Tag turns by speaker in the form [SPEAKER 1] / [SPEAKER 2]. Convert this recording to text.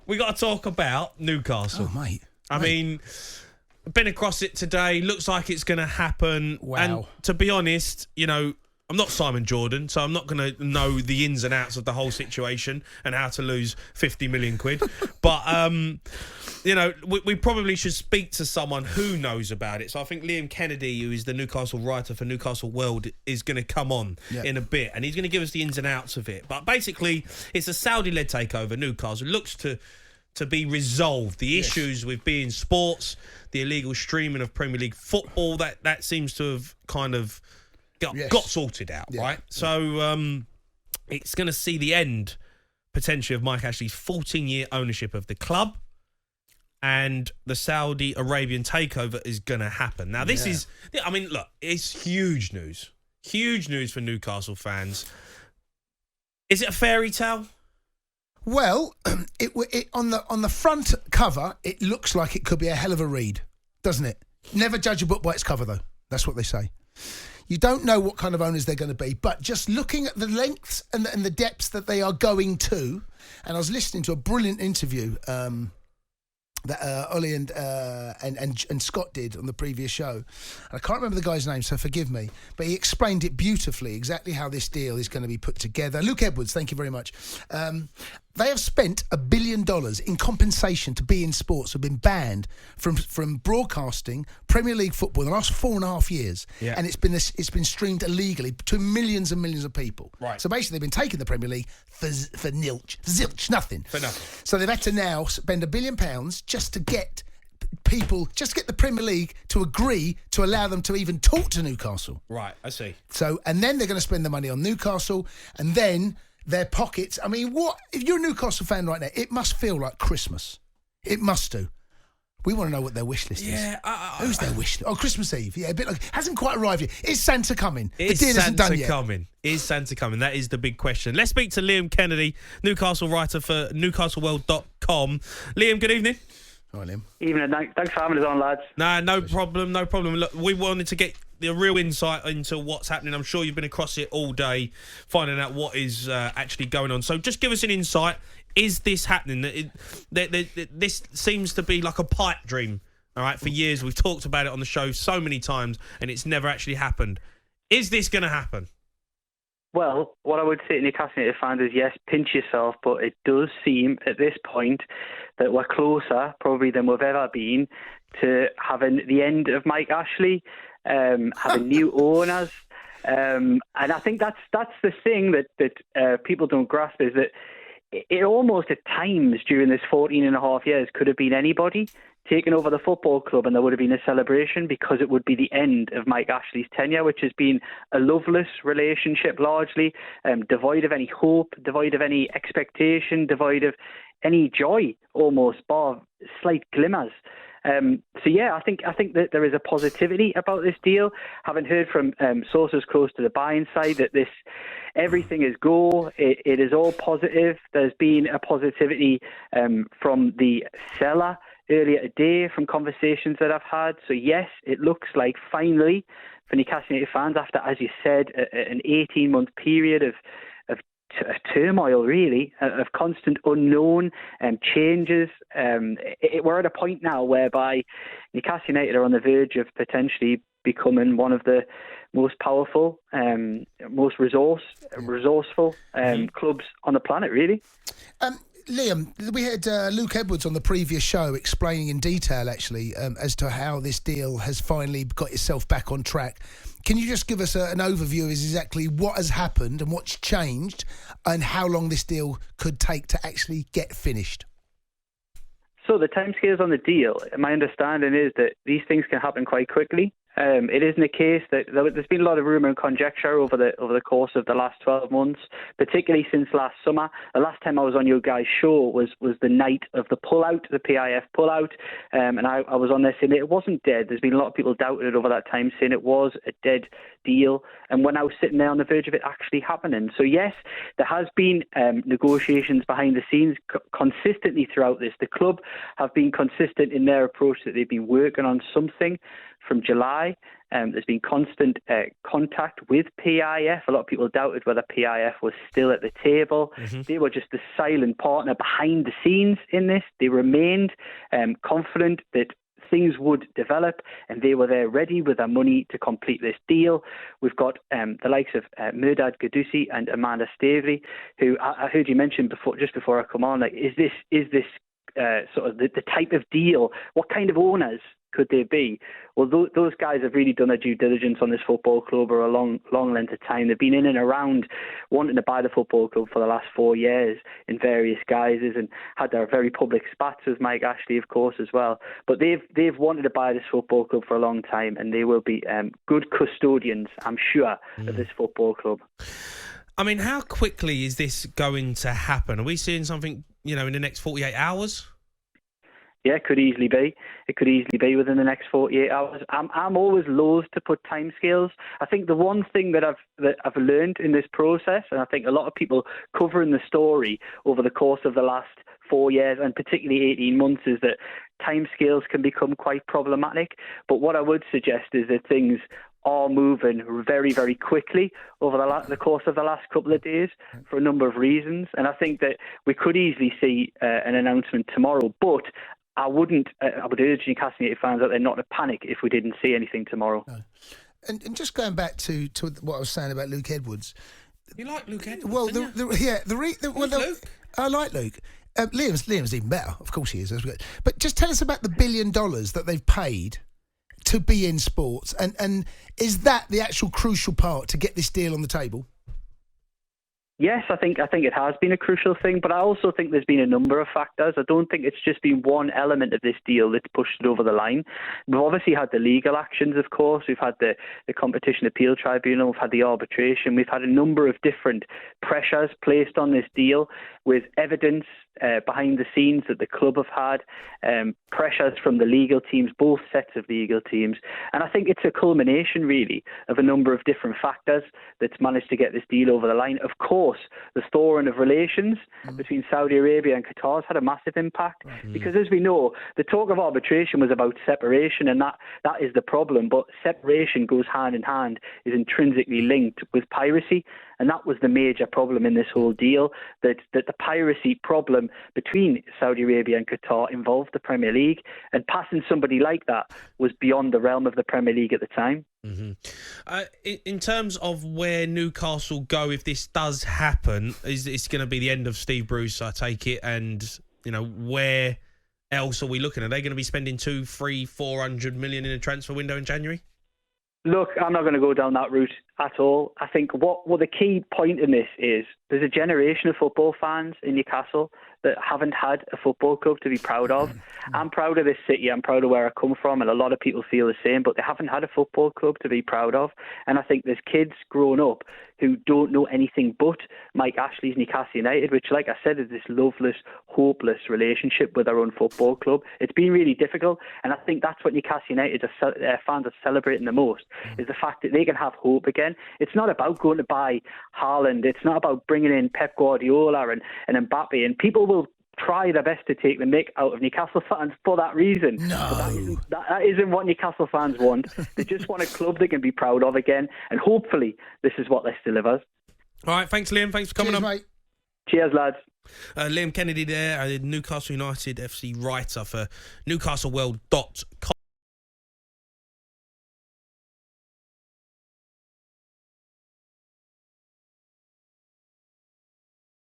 [SPEAKER 1] We got to talk about Newcastle.
[SPEAKER 2] Oh, mate.
[SPEAKER 1] I mean, been across it today. Looks like it's going to happen.
[SPEAKER 2] Wow.
[SPEAKER 1] And to be honest, you know, I'm not Simon Jordan, so I'm not going to know the ins and outs of the whole situation and how to lose 50 million quid. But, you know, we probably should speak to someone who knows about it. So I think Liam Kennedy, who is the Newcastle writer for Newcastle World, is going to come on in a bit, and he's going to give us the ins and outs of it. But basically, it's a Saudi-led takeover. Newcastle looks to be resolved. The issues with beIN Sports, the illegal streaming of Premier League football, that seems to have kind of got sorted out, right? So it's going to see the end, potentially, of Mike Ashley's 14-year ownership of the club, and the Saudi Arabian takeover is going to happen. Now, this is, I mean, look, it's huge news. Huge news for Newcastle fans. Is it a fairy tale?
[SPEAKER 2] Well, it on the front cover, it looks like it could be a hell of a read, doesn't it? Never judge a book by its cover, though. That's what they say. You don't know what kind of owners they're going to be, but just looking at the lengths and the depths that they are going to, and I was listening to a brilliant interview that Ollie and Scott did on the previous show. And I can't remember the guy's name, so forgive me, but he explained it beautifully, exactly how this deal is going to be put together. Luke Edwards, thank you very much. They have spent $1 billion in compensation to beIN Sports, who've been banned from broadcasting Premier League football in the last 4.5 years, and it's been streamed illegally to millions and millions of people. Right. So basically, they've been taking the Premier League for zilch, nothing. For nothing. So they've had to now spend £1 billion just to get the Premier League to agree to allow them to even talk to Newcastle.
[SPEAKER 1] Right, I see.
[SPEAKER 2] So, and then they're going to spend the money on Newcastle, and then their pockets. I mean, what if you're a Newcastle fan right now? It must feel like Christmas. It must do. We want to know what their wish list is. Who's their wish list? Oh, Christmas Eve. Yeah, a bit like hasn't quite arrived yet. Is Santa coming? The deal isn't done yet.
[SPEAKER 1] Is Santa coming? That is the big question. Let's speak to Liam Kennedy, Newcastle writer for NewcastleWorld.com. Liam, good evening.
[SPEAKER 2] Hi, Liam.
[SPEAKER 3] Evening. Thanks for having us on, lads.
[SPEAKER 1] No problem. Look, we wanted to get the real insight into what's happening. I'm sure you've been across it all day, finding out what is actually going on. So just give us an insight. Is this happening? This seems to be like a pipe dream, all right, for years. We've talked about it on the show so many times, and it's never actually happened. Is this going to happen?
[SPEAKER 3] Well, what I would say to Newcastle United fans is, yes, pinch yourself, but it does seem at this point that we're closer, probably, than we've ever been to having the end of Mike Ashley, having new owners. And I think that's the thing that people don't grasp, is that it almost at times during this 14 and a half years could have been anybody taking over the football club, and there would have been a celebration because it would be the end of Mike Ashley's tenure, which has been a loveless relationship largely, devoid of any hope, devoid of any expectation, devoid of any joy, almost, bar slight glimmers. So yeah, I think that there is a positivity about this deal. Having heard from sources close to the buying side that everything is go, it is all positive. There's been a positivity from the seller earlier today, from conversations that I've had. So yes, it looks like finally for Newcastle United fans, after, as you said, an 18-month period of turmoil, really, of constant unknown changes. We're at a point now whereby Newcastle United are on the verge of potentially becoming one of the most powerful, most resourceful clubs on the planet, really.
[SPEAKER 2] Liam, we had Luke Edwards on the previous show explaining in detail, actually, as to how this deal has finally got itself back on track. Can you just give us an overview of exactly what has happened and what's changed and how long this deal could take to actually get finished?
[SPEAKER 3] So the timescales on the deal, my understanding is that these things can happen quite quickly. It isn't a case that there's been a lot of rumour and conjecture over the course of the last 12 months, particularly since last summer. The last time I was on your guys' show was the night of the pullout, the PIF pullout, and I was on there saying it wasn't dead. There's been a lot of people doubting it over that time, saying it was a dead deal, and we're now sitting there on the verge of it actually happening. So yes, there has been negotiations behind the scenes consistently throughout this. The club have been consistent in their approach that they've been working on something from July. There's been constant contact with PIF. A lot of people doubted whether PIF was still at the table. They were just the silent partner behind the scenes in this. They remained confident that things would develop, and they were there ready with their money to complete this deal. We've got the likes of Mehrdad Gadusi and Amanda Staveley, who I heard you mention just before I come on. Like, is this sort of the type of deal? What kind of owners could they be? Well, those guys have really done their due diligence on this football club over a long length of time. They've been in and around wanting to buy the football club for the last 4 years in various guises, and had their very public spats with Mike Ashley, of course, as well. But they've wanted to buy this football club for a long time, and they will be good custodians, I'm sure, of this football club.
[SPEAKER 1] I mean, how quickly is this going to happen? Are we seeing something, in the next 48 hours?
[SPEAKER 3] Yeah, it could easily be. It could easily be within the next 48 hours. I'm always loath to put timescales. I think the one thing that I've learned in this process, and I think a lot of people covering the story over the course of the last 4 years, and particularly 18 months, is that timescales can become quite problematic. But what I would suggest is that things are moving very, very quickly over the course of the last couple of days for a number of reasons. And I think that we could easily see an announcement tomorrow, but I would urge Newcastle United fans out there not to panic if we didn't see anything tomorrow.
[SPEAKER 2] No. And just going back to what I was saying about Luke Edwards.
[SPEAKER 1] You like Luke Edwards?
[SPEAKER 2] Well,
[SPEAKER 1] Luke?
[SPEAKER 2] I like Luke. Liam's even better, of course he is. But just tell us about the $1 billion that they've paid to be in sports, and is that the actual crucial part to get this deal on the table?
[SPEAKER 3] Yes, I think it has been a crucial thing, but I also think there's been a number of factors. I don't think it's just been one element of this deal that's pushed it over the line. We've obviously had the legal actions, of course. We've had the Competition Appeal Tribunal. We've had the arbitration. We've had a number of different pressures placed on this deal, with evidence behind the scenes that the club have had, pressures from the legal teams, both sets of legal teams. And I think it's a culmination, really, of a number of different factors that's managed to get this deal over the line. Of course, the thawing of relations between Saudi Arabia and Qatar has had a massive impact, because, as we know, the talk of arbitration was about separation, and that is the problem. But separation goes hand in hand, is intrinsically linked with piracy. And that was the major problem in this whole deal, that the piracy problem between Saudi Arabia and Qatar involved the Premier League, and passing somebody like that was beyond the realm of the Premier League at the time.
[SPEAKER 1] In terms of where Newcastle go if this does happen, is it's going to be the end of Steve Bruce, I take it, and where else are we looking? Are they going to be spending 200, 300, 400 million in a transfer window in January?
[SPEAKER 3] Look, I'm not going to go down that route at all. I think what the key point in this is there's a generation of football fans in Newcastle that haven't had a football club to be proud of. I'm proud of this city. I'm proud of where I come from, and a lot of people feel the same, but they haven't had a football club to be proud of. And I think there's kids growing up who don't know anything but Mike Ashley's Newcastle United, which, like I said, is this loveless, hopeless relationship with their own football club. It's been really difficult, and I think that's what Newcastle United fans are celebrating the most, is the fact that they can have hope again. It's not about going to buy Haaland. It's not about bringing in Pep Guardiola and Mbappe, and people will try their best to take the mick out of Newcastle fans for that reason.
[SPEAKER 2] No.
[SPEAKER 3] But that isn't what Newcastle fans want. They just want a club they can be proud of again, and hopefully this is what this delivers.
[SPEAKER 1] All right, thanks, Liam. Thanks for coming on.
[SPEAKER 2] Mate.
[SPEAKER 3] Cheers, lads.
[SPEAKER 1] Liam Kennedy there, Newcastle United FC writer for NewcastleWorld.com.